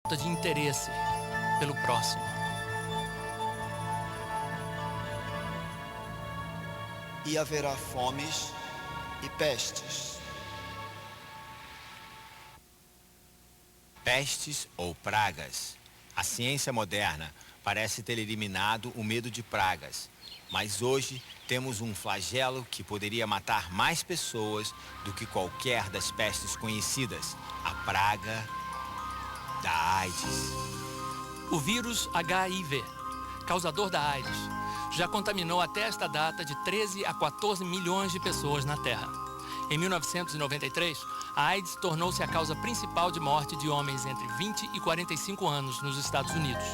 falta de interesse pelo próximo. E haverá fomes e pestes. Pestes ou pragas. A ciência moderna parece ter eliminado o medo de pragas, mas hoje temos um flagelo que poderia matar mais pessoas do que qualquer das pestes conhecidas, a praga da AIDS. O vírus HIV, causador da AIDS, já contaminou até esta data de 13 a 14 milhões de pessoas na Terra. Em 1993, a AIDS tornou-se a causa principal de morte de homens entre 20 e 45 anos nos Estados Unidos.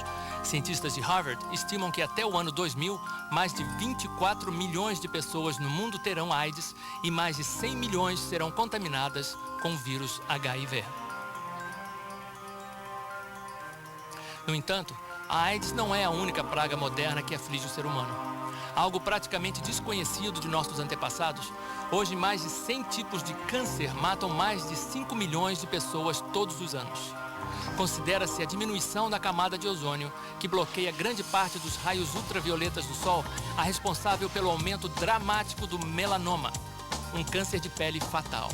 Cientistas de Harvard estimam que até o ano 2000, mais de 24 milhões de pessoas no mundo terão AIDS e mais de 100 milhões serão contaminadas com o vírus HIV. No entanto, a AIDS não é a única praga moderna que aflige o ser humano. Algo praticamente desconhecido de nossos antepassados, hoje mais de 100 tipos de câncer matam mais de 5 milhões de pessoas todos os anos. Considera-se a diminuição da camada de ozônio, que bloqueia grande parte dos raios ultravioletas do Sol, a responsável pelo aumento dramático do melanoma, um câncer de pele fatal.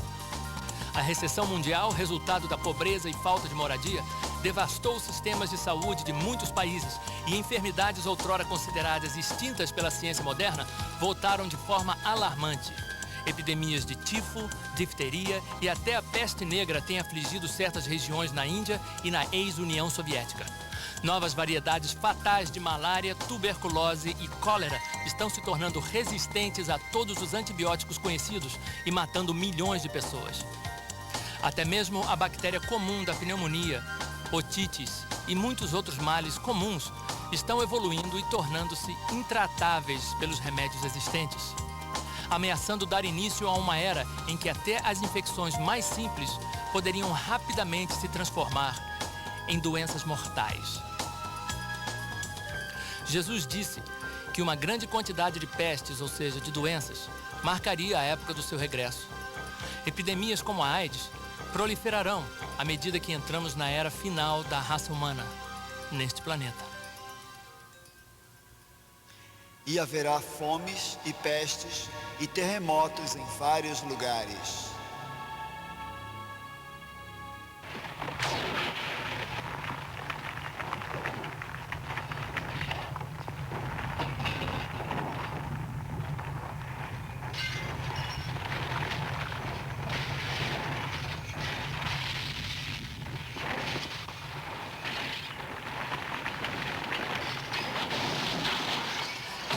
A recessão mundial, resultado da pobreza e falta de moradia, devastou os sistemas de saúde de muitos países e enfermidades outrora consideradas extintas pela ciência moderna voltaram de forma alarmante. Epidemias de tifo, difteria e até a peste negra têm afligido certas regiões na Índia e na ex-União Soviética. Novas variedades fatais de malária, tuberculose e cólera estão se tornando resistentes a todos os antibióticos conhecidos e matando milhões de pessoas. Até mesmo a bactéria comum da pneumonia, otites e muitos outros males comuns estão evoluindo e tornando-se intratáveis pelos remédios existentes, ameaçando dar início a uma era em que até as infecções mais simples poderiam rapidamente se transformar em doenças mortais. Jesus disse que uma grande quantidade de pestes, ou seja, de doenças, marcaria a época do seu regresso. Epidemias como a AIDS proliferarão à medida que entramos na era final da raça humana neste planeta. E haverá fomes e pestes e terremotos em vários lugares.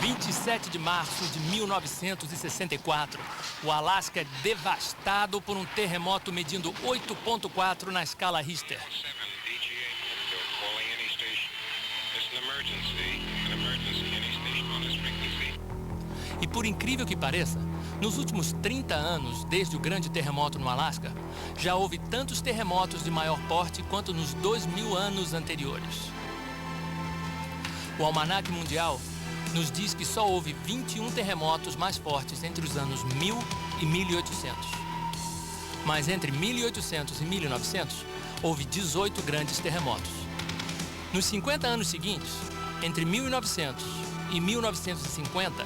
Em 27 de março de 1964, o Alasca é devastado por um terremoto medindo 8,4 na escala Richter. E por incrível que pareça, nos últimos 30 anos, desde o grande terremoto no Alasca, já houve tantos terremotos de maior porte quanto nos 2000 anos anteriores. O Almanaque Mundial nos diz que só houve 21 terremotos mais fortes entre os anos 1000 e 1800. Mas entre 1800 e 1900, houve 18 grandes terremotos. Nos 50 anos seguintes, entre 1900 e 1950,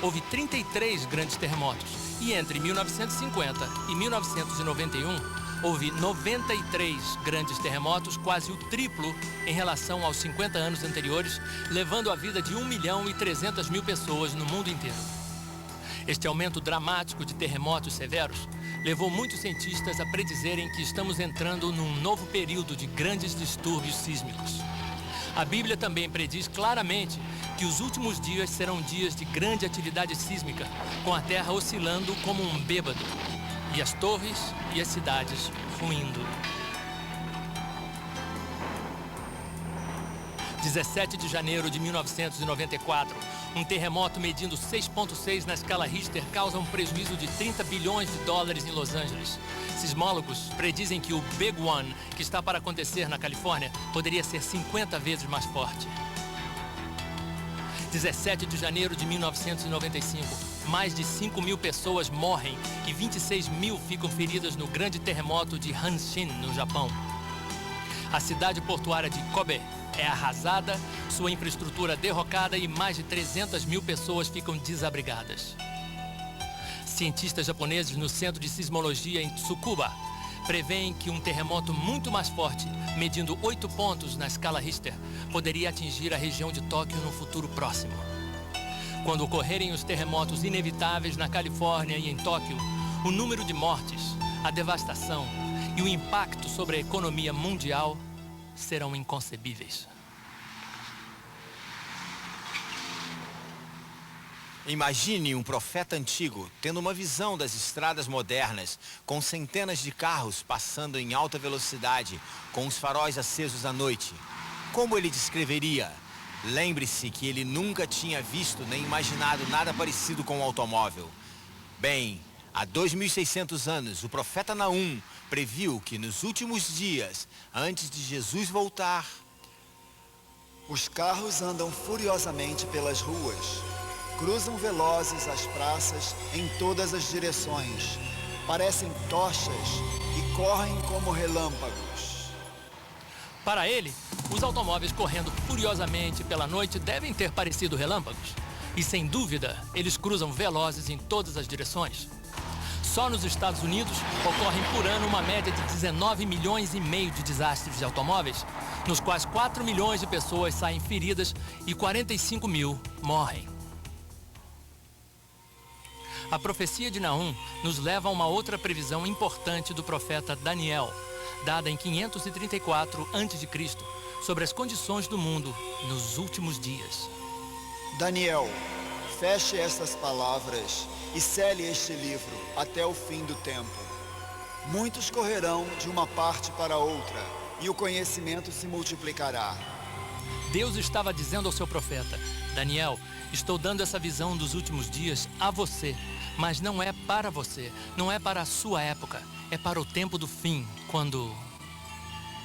houve 33 grandes terremotos. E entre 1950 e 1991, houve 93 grandes terremotos, quase o triplo em relação aos 50 anos anteriores, levando a vida de 1.300.000 pessoas no mundo inteiro. Este aumento dramático de terremotos severos levou muitos cientistas a predizerem que estamos entrando num novo período de grandes distúrbios sísmicos. A Bíblia também prediz claramente que os últimos dias serão dias de grande atividade sísmica, com a Terra oscilando como um bêbado, e as torres e as cidades ruindo. 17 de janeiro de 1994, um terremoto medindo 6,6 na escala Richter causa um prejuízo de 30 bilhões de dólares em Los Angeles. Sismólogos predizem que o Big One, que está para acontecer na Califórnia, poderia ser 50 vezes mais forte. 17 de janeiro de 1995, mais de 5.000 pessoas morrem e 26.000 ficam feridas no grande terremoto de Hanshin, no Japão. A cidade portuária de Kobe é arrasada, sua infraestrutura derrocada e mais de 300 mil pessoas ficam desabrigadas. Cientistas japoneses no Centro de Sismologia em Tsukuba prevêem que um terremoto muito mais forte, medindo 8 pontos na escala Richter, poderia atingir a região de Tóquio no futuro próximo. Quando ocorrerem os terremotos inevitáveis na Califórnia e em Tóquio, o número de mortes, a devastação e o impacto sobre a economia mundial serão inconcebíveis. Imagine um profeta antigo tendo uma visão das estradas modernas, com centenas de carros passando em alta velocidade, com os faróis acesos à noite. Como ele descreveria? Lembre-se que ele nunca tinha visto nem imaginado nada parecido com um automóvel. Bem, há 2.600 anos, o profeta Naum previu que nos últimos dias, antes de Jesus voltar, os carros andam furiosamente pelas ruas. Cruzam velozes as praças em todas as direções. Parecem tochas e correm como relâmpagos. Para ele, os automóveis correndo furiosamente pela noite devem ter parecido relâmpagos. E sem dúvida, eles cruzam velozes em todas as direções. Só nos Estados Unidos ocorrem por ano uma média de 19 milhões e meio de desastres de automóveis, nos quais 4 milhões de pessoas saem feridas e 45 mil morrem. A profecia de Naum nos leva a uma outra previsão importante do profeta Daniel, dada em 534 a.C., sobre as condições do mundo nos últimos dias. Daniel, feche estas palavras e cele este livro até o fim do tempo. Muitos correrão de uma parte para outra, e o conhecimento se multiplicará. Deus estava dizendo ao seu profeta: Daniel, estou dando essa visão dos últimos dias a você, mas não é para você, não é para a sua época, é para o tempo do fim, quando...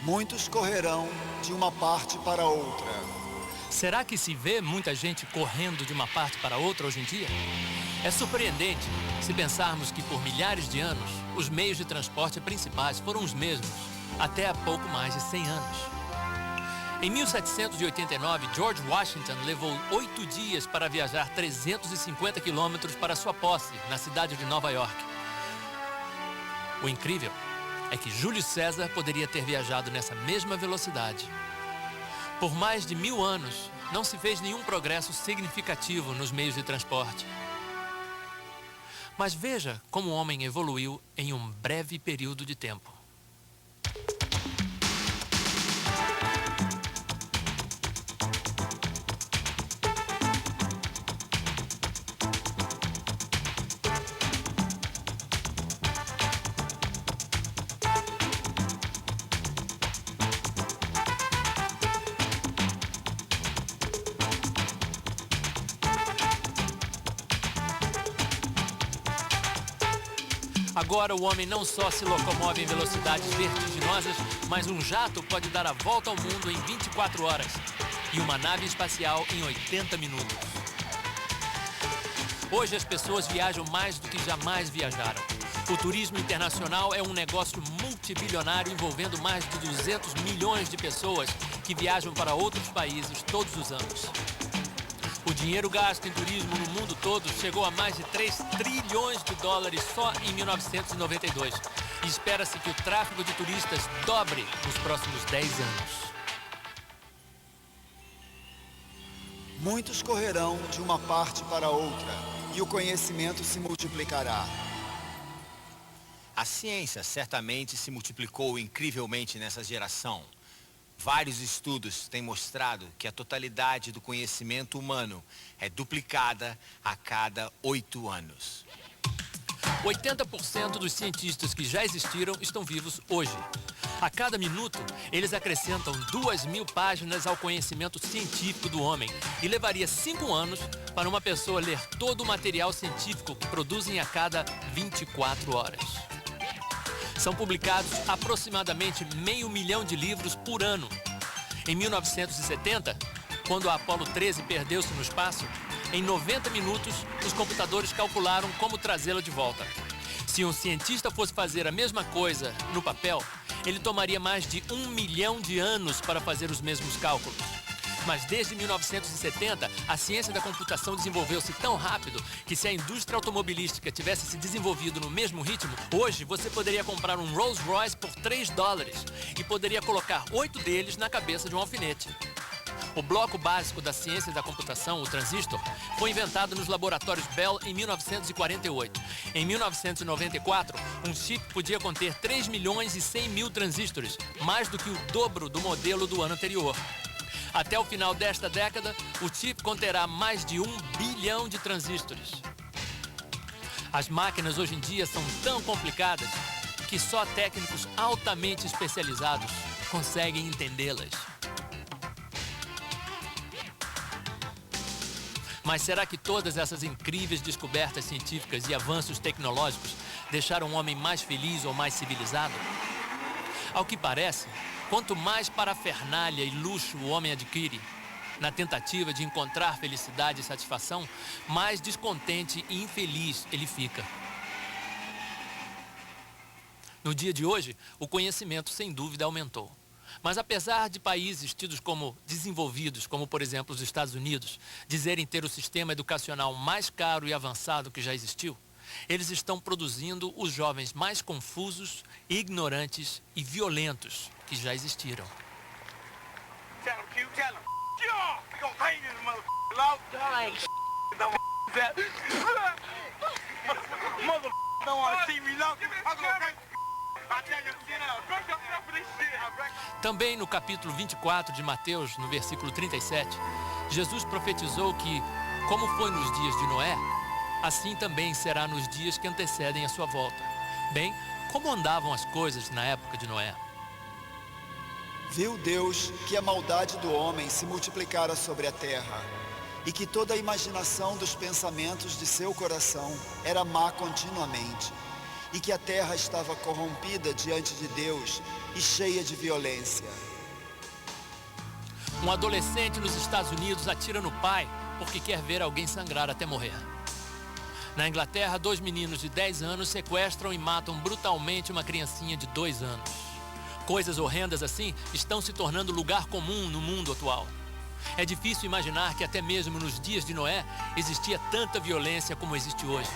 Muitos correrão de uma parte para outra. Será que se vê muita gente correndo de uma parte para outra hoje em dia? É surpreendente se pensarmos que por milhares de anos, os meios de transporte principais foram os mesmos, até há pouco mais de 100 anos. Em 1789, George Washington levou 8 dias para viajar 350 quilômetros para sua posse, na cidade de Nova York. O incrível é que Júlio César poderia ter viajado nessa mesma velocidade. Por mais de 1000 anos, não se fez nenhum progresso significativo nos meios de transporte. Mas veja como o homem evoluiu em um breve período de tempo. Agora o homem não só se locomove em velocidades vertiginosas, mas um jato pode dar a volta ao mundo em 24 horas e uma nave espacial em 80 minutos. Hoje as pessoas viajam mais do que jamais viajaram. O turismo internacional é um negócio multibilionário envolvendo mais de 200 milhões de pessoas que viajam para outros países todos os anos. O dinheiro gasto em turismo no mundo todo chegou a mais de 3 trilhões de dólares só em 1992. E espera-se que o tráfego de turistas dobre nos próximos 10 anos. Muitos correrão de uma parte para outra, e o conhecimento se multiplicará. A ciência certamente se multiplicou incrivelmente nessa geração. Vários estudos têm mostrado que a totalidade do conhecimento humano é duplicada a cada 8 anos. 80% dos cientistas que já existiram estão vivos hoje. A cada minuto, eles acrescentam 2.000 páginas ao conhecimento científico do homem e levaria 5 anos para uma pessoa ler todo o material científico que produzem a cada 24 horas. São publicados aproximadamente 500 mil de livros por ano. Em 1970, quando a Apollo 13 perdeu-se no espaço, em 90 minutos, os computadores calcularam como trazê-la de volta. Se um cientista fosse fazer a mesma coisa no papel, ele tomaria mais de 1 milhão de anos para fazer os mesmos cálculos. Mas desde 1970, a ciência da computação desenvolveu-se tão rápido que se a indústria automobilística tivesse se desenvolvido no mesmo ritmo, hoje você poderia comprar um Rolls Royce por $3 e poderia colocar 8 deles na cabeça de um alfinete. O bloco básico da ciência da computação, o transistor, foi inventado nos laboratórios Bell em 1948. Em 1994, um chip podia conter 3 milhões e 100 mil transistores, mais do que o dobro do modelo do ano anterior. Até o final desta década, o chip conterá mais de 1 bilhão de transistores. As máquinas hoje em dia são tão complicadas que só técnicos altamente especializados conseguem entendê-las. Mas será que todas essas incríveis descobertas científicas e avanços tecnológicos deixaram o homem mais feliz ou mais civilizado? Ao que parece, quanto mais parafernália e luxo o homem adquire, na tentativa de encontrar felicidade e satisfação, mais descontente e infeliz ele fica. No dia de hoje, o conhecimento sem dúvida aumentou. Mas apesar de países tidos como desenvolvidos, como por exemplo os Estados Unidos, dizerem ter o sistema educacional mais caro e avançado que já existiu, eles estão produzindo os jovens mais confusos, ignorantes e violentos que já existiram. Também no capítulo 24 de Mateus, no versículo 37, Jesus profetizou que, como foi nos dias de Noé, assim também será nos dias que antecedem a sua volta. Bem, como andavam as coisas na época de Noé? Viu Deus que a maldade do homem se multiplicara sobre a terra, e que toda a imaginação dos pensamentos de seu coração era má continuamente, e que a terra estava corrompida diante de Deus e cheia de violência. Um adolescente nos Estados Unidos atira no pai porque quer ver alguém sangrar até morrer. Na Inglaterra, 2 meninos de 10 anos sequestram e matam brutalmente uma criancinha de 2 anos. Coisas horrendas assim estão se tornando lugar comum no mundo atual. É difícil imaginar que até mesmo nos dias de Noé existia tanta violência como existe hoje.